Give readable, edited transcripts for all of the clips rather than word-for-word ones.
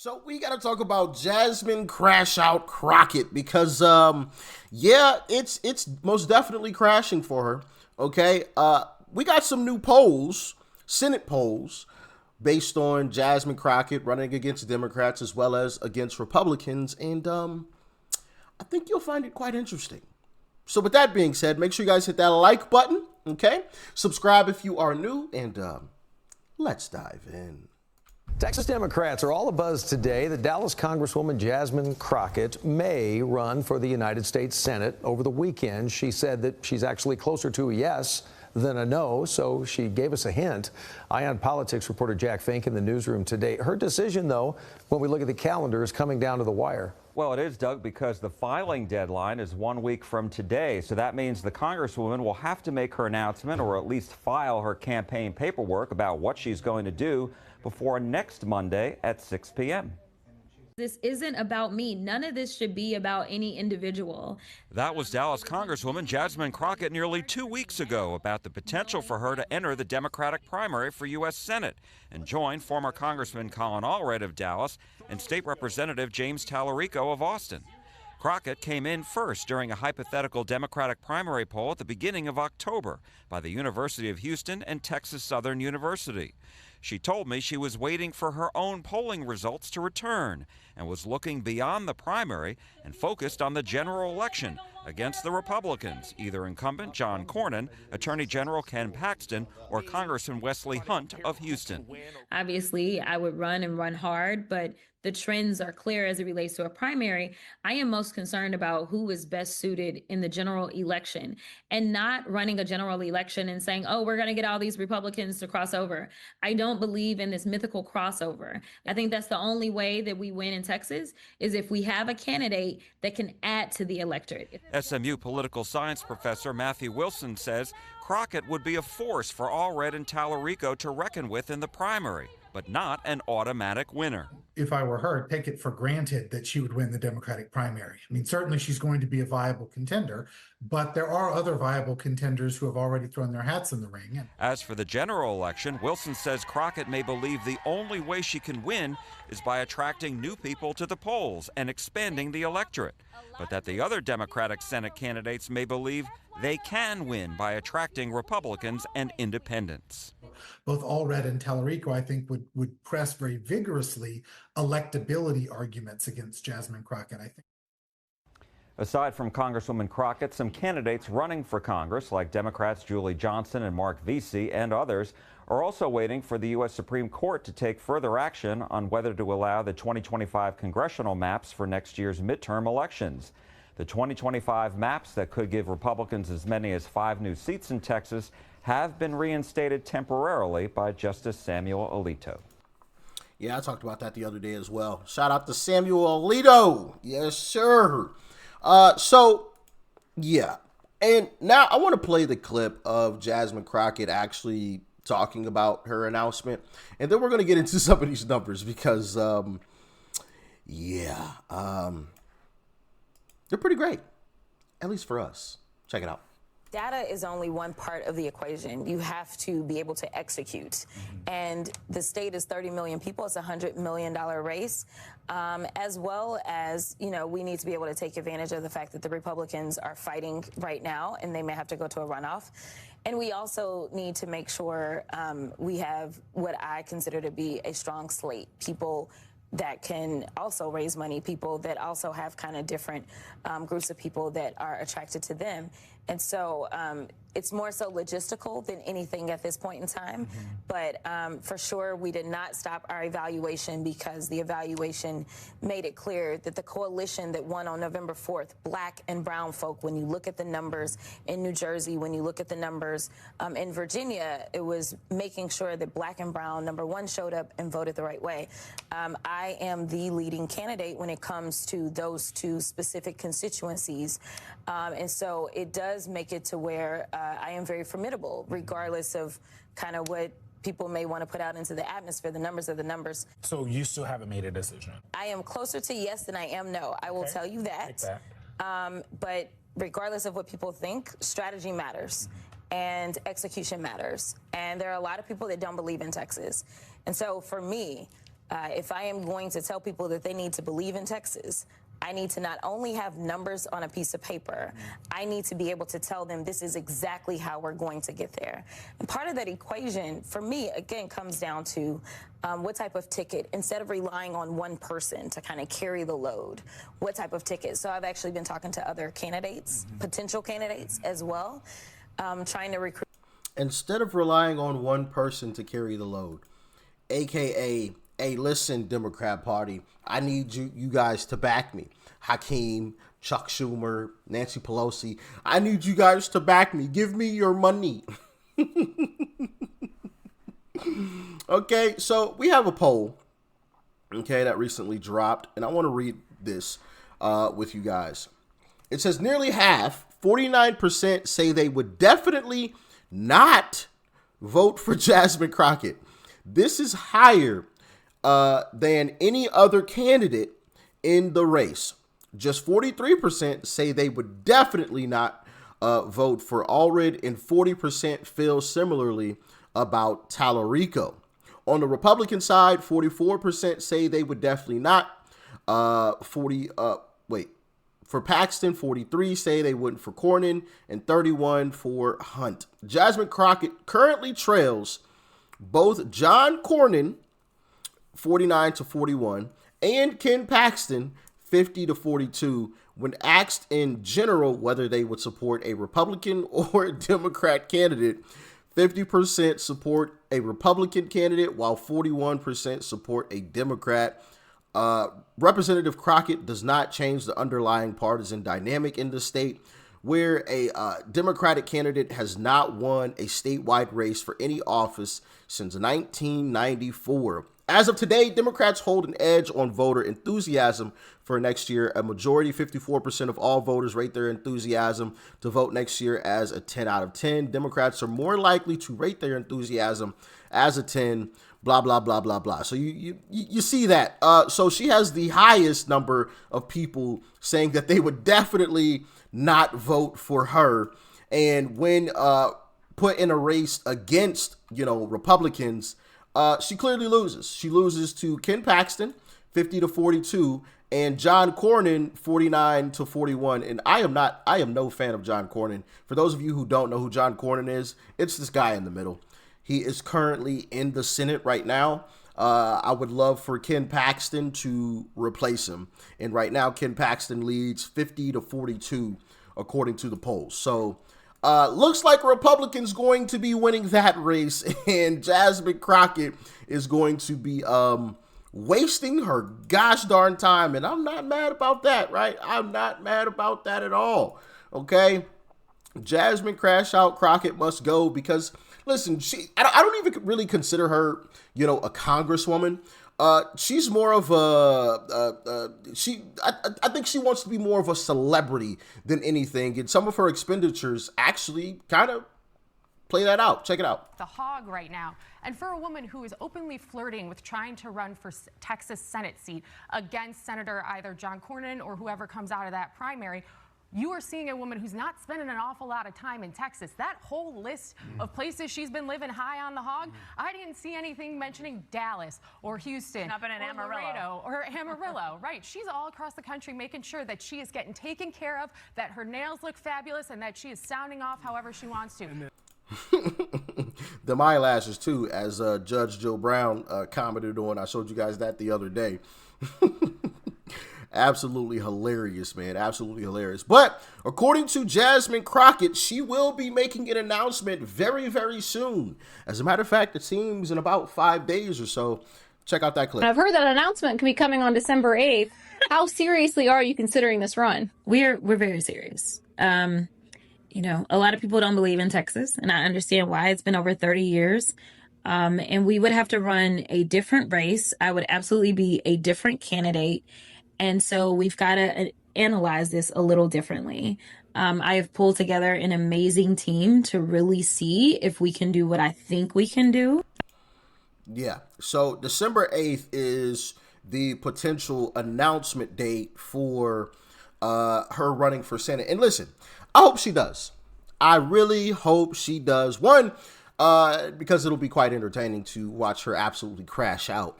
So we got to talk about Jasmine Crash Out Crockett because yeah, it's most definitely crashing for her. Okay? We got some new polls, Senate polls based on Jasmine Crockett running against Democrats as well as against Republicans, and I think you'll find it quite interesting. So with that being said, make sure you guys hit that like button, okay? Subscribe if you are new, and let's dive in. Texas Democrats are all abuzz today. The Dallas Congresswoman Jasmine Crockett may run for the United States Senate over the weekend. She said that she's actually closer to a yes than a no, so she gave us a hint. Ion Politics reporter Jack Fink in the newsroom today. Her decision, though, when we look at the calendar, is coming down to the wire. Well, it is, Doug, because the filing deadline is 1 week from today. So that means the Congresswoman will have to make her announcement or at least file her campaign paperwork about what she's going to do before next Monday at 6 p.m. This isn't about me. None of this should be about any individual. That was Dallas Congresswoman Jasmine Crockett nearly 2 weeks ago about the potential for her to enter the Democratic primary for U.S. Senate and join former Congressman Colin Allred of Dallas and State Representative James Tallarico of Austin. Crockett came in first during a hypothetical Democratic primary poll at the beginning of October by the University of Houston and Texas Southern University. She told me she was waiting for her own polling results to return and was looking beyond the primary and focused on the general election against the Republicans, either incumbent John Cornyn, Attorney General Ken Paxton, or Congressman Wesley Hunt of Houston. Obviously, I would run and run hard, but the trends are clear as it relates to a primary. I am most concerned about who is best suited in the general election and not running a general election and saying, oh, we're going to get all these Republicans to cross over. I don't believe in this mythical crossover. I think that's the only way that we win in Texas is if we have a candidate that can add to the electorate. SMU political science professor Matthew Wilson says Crockett would be a force for Allred and Tallarico to reckon with in the primary, but not an automatic winner. If I were her, take it for granted that she would win the Democratic primary. I mean, certainly she's going to be a viable contender, but there are other viable contenders who have already thrown their hats in the ring. As for the general election, Wilson says Crockett may believe the only way she can win is by attracting new people to the polls and expanding the electorate, but that the other Democratic Senate candidates may believe they can win by attracting Republicans and independents. Both Allred and Tallarico, I think, would press very vigorously electability arguments against Jasmine Crockett, I think. Aside from Congresswoman Crockett, some candidates running for Congress, like Democrats Julie Johnson and Mark Vesey and others, are also waiting for the U.S. Supreme Court to take further action on whether to allow the 2025 congressional maps for next year's midterm elections. The 2025 maps that could give Republicans as many as 5 new seats in Texas have been reinstated temporarily by Justice Samuel Alito. Yeah, I talked about that the other day as well. Shout out to Samuel Alito. Yes, sir. So, yeah. And now I want to play the clip of Jasmine Crockett actually talking about her announcement. And then we're going to get into some of these numbers because, they're pretty great, at least for us. Check it out. Data is only one part of the equation. You have to be able to execute. And the state is 30 million people. It's a $100 million race. As well as, you know, we need to be able to take advantage of the fact that the Republicans are fighting right now and they may have to go to a runoff. And we also need to make sure we have what I consider to be a strong slate. People that can also raise money, people that also have kind of different groups of people that are attracted to them. And so it's more so logistical than anything at this point in time. But for sure, we did not stop our evaluation because the evaluation made it clear that the coalition that won on November 4th, black and brown folk, when you look at the numbers in New Jersey, when you look at the numbers in Virginia, it was making sure that black and brown, number one, showed up and voted the right way. I am the leading candidate when it comes to those two specific constituencies. And so it does make it to where I am very formidable, regardless of kind of what people may want to put out into the atmosphere. The numbers are the numbers. So you still haven't made a decision? I am closer to yes than I am no. I will tell you that. But regardless of what people think, strategy matters and execution matters. And there are a lot of people that don't believe in Texas. And so for me, If I am going to tell people that they need to believe in Texas, I need to not only have numbers on a piece of paper, I need to be able to tell them this is exactly how we're going to get there. And part of that equation, for me, again, comes down to what type of ticket, instead of relying on one person to kind of carry the load, what type of ticket. So I've actually been talking to other candidates, potential candidates as well, trying to recruit. Instead of relying on one person to carry the load, AKA, hey, listen, Democrat Party, I need you guys to back me. Hakeem, Chuck Schumer, Nancy Pelosi, I need you guys to back me. Give me your money. Okay, so we have a poll, okay, that recently dropped, and I want to read this with you guys. It says nearly half, 49%, say they would definitely not vote for Jasmine Crockett. This is higher than any other candidate in the race. Just 43% say they would definitely not vote for Allred, and 40% feel similarly about Tallarico. On the Republican side, 44% say they would definitely not. For Paxton, 43 say they wouldn't for Cornyn, and 31 for Hunt. Jasmine Crockett currently trails both John Cornyn, 49-41, and Ken Paxton, 50-42, when asked in general whether they would support a Republican or a Democrat candidate. 50% support a Republican candidate, while 41% support a Democrat. Representative Crockett does not change the underlying partisan dynamic in the state, where a Democratic candidate has not won a statewide race for any office since 1994. As of today, Democrats hold an edge on voter enthusiasm for next year. A majority, 54% of all voters, rate their enthusiasm to vote next year as a 10 out of 10. Democrats are more likely to rate their enthusiasm as a 10, blah, blah, blah, blah, blah. So you see that. So she has the highest number of people saying that they would definitely not vote for her. And when put in a race against, Republicans, she clearly loses. She loses to Ken Paxton, 50-42, and John Cornyn, 49-41. And I am no fan of John Cornyn. For those of you who don't know who John Cornyn is, it's this guy in the middle. He is currently in the Senate right now. I would love for Ken Paxton to replace him. And right now, Ken Paxton leads 50-42, according to the polls. So looks like Republicans going to be winning that race, and Jasmine Crockett is going to be wasting her gosh darn time. And I'm not mad about that, right? I'm not mad about that at all. Okay? Jasmine Crash Out Crockett must go because, listen, I don't even really consider her, a congresswoman. She's more of I think she wants to be more of a celebrity than anything. And some of her expenditures actually kind of play that out. Check it out. The hog right now. And for a woman who is openly flirting with trying to run for Texas Senate seat against Senator either John Cornyn or whoever comes out of that primary, you are seeing a woman who's not spending an awful lot of time in Texas. That whole list of places she's been living high on the hog, I didn't see anything mentioning Dallas or Houston Up in an or Amarillo. Laredo or Amarillo. Right. She's all across the country making sure that she is getting taken care of, that her nails look fabulous, and that she is sounding off however she wants to. Them eyelashes, too, as Judge Joe Brown commented on. I showed you guys that the other day. Absolutely hilarious, man. Absolutely hilarious. But according to Jasmine Crockett, she will be making an announcement very, very soon. As a matter of fact, it seems in about 5 days or so. Check out that clip. I've heard that announcement can be coming on December 8th. How seriously are you considering this run? We're very serious. A lot of people don't believe in Texas, and I understand why. It's been over 30 years. And we would have to run a different race. I would absolutely be a different candidate. And so we've got to analyze this a little differently. I have pulled together an amazing team to really see if we can do what I think we can do. Yeah. So December 8th is the potential announcement date for her running for Senate. And listen, I hope she does. I really hope she does. One, because it'll be quite entertaining to watch her absolutely crash out.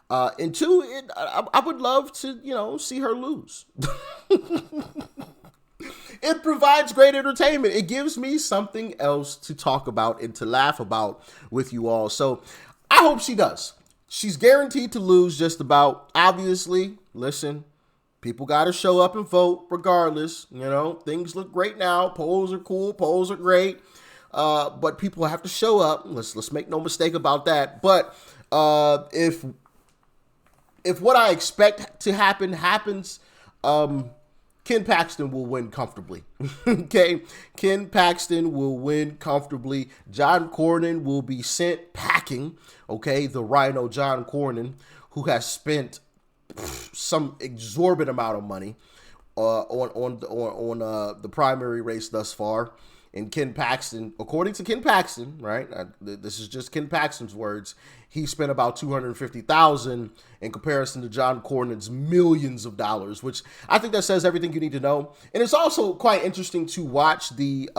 And two, I would love to, see her lose. It provides great entertainment. It gives me something else to talk about and to laugh about with you all. So I hope she does. She's guaranteed to lose just about. Obviously, listen, people got to show up and vote regardless. Things look great now. Polls are cool. Polls are great. But people have to show up. Let's make no mistake about that. But if what I expect to happen happens, Ken Paxton will win comfortably. Okay? Ken Paxton will win comfortably. John Cornyn will be sent packing. Okay? The Rhino John Cornyn, who has spent some exorbitant amount of money on the primary race thus far. And Ken Paxton, according to Ken Paxton, right? This is just Ken Paxton's words. He spent about $250,000 in comparison to John Cornyn's millions of dollars, which I think that says everything you need to know. And it's also quite interesting to watch the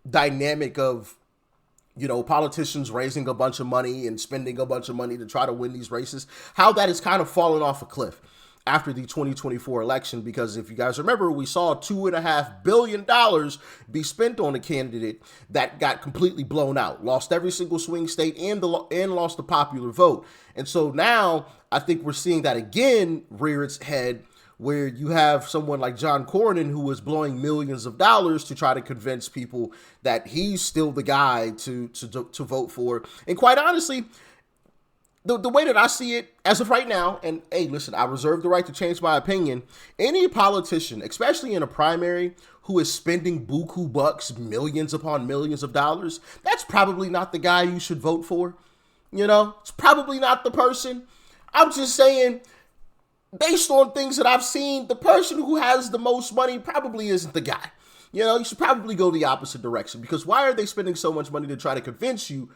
dynamic of politicians raising a bunch of money and spending a bunch of money to try to win these races. How that has kind of fallen off a cliff after the 2024 election, because if you guys remember, we saw $2.5 billion be spent on a candidate that got completely blown out, lost every single swing state and lost the popular vote. And so now I think we're seeing that again rear its head, where you have someone like John Cornyn who is blowing millions of dollars to try to convince people that he's still the guy to vote for. And quite honestly, the way that I see it as of right now, and hey, listen, I reserve the right to change my opinion. Any politician, especially in a primary, who is spending buku bucks, millions upon millions of dollars, that's probably not the guy you should vote for. It's probably not the person. I'm just saying, based on things that I've seen, the person who has the most money probably isn't the guy. You should probably go the opposite direction, because why are they spending so much money to try to convince you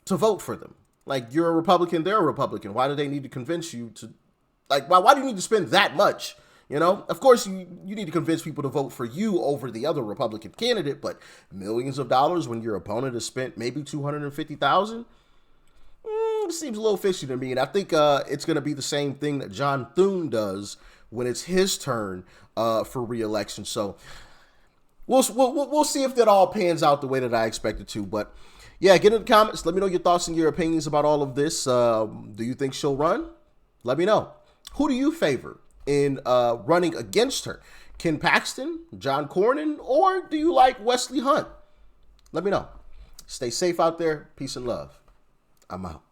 to vote for them? Like, you're a Republican, they're a Republican. Why do they need to convince you to, why do you need to spend that much? Of course, you need to convince people to vote for you over the other Republican candidate, but millions of dollars when your opponent has spent maybe $250,000? It seems a little fishy to me, and I think it's going to be the same thing that John Thune does when it's his turn for re-election. So we'll see if that all pans out the way that I expect it to, but yeah, get in the comments. Let me know your thoughts and your opinions about all of this. Do you think she'll run? Let me know. Who do you favor in running against her? Ken Paxton, John Cornyn, or do you like Wesley Hunt? Let me know. Stay safe out there. Peace and love. I'm out.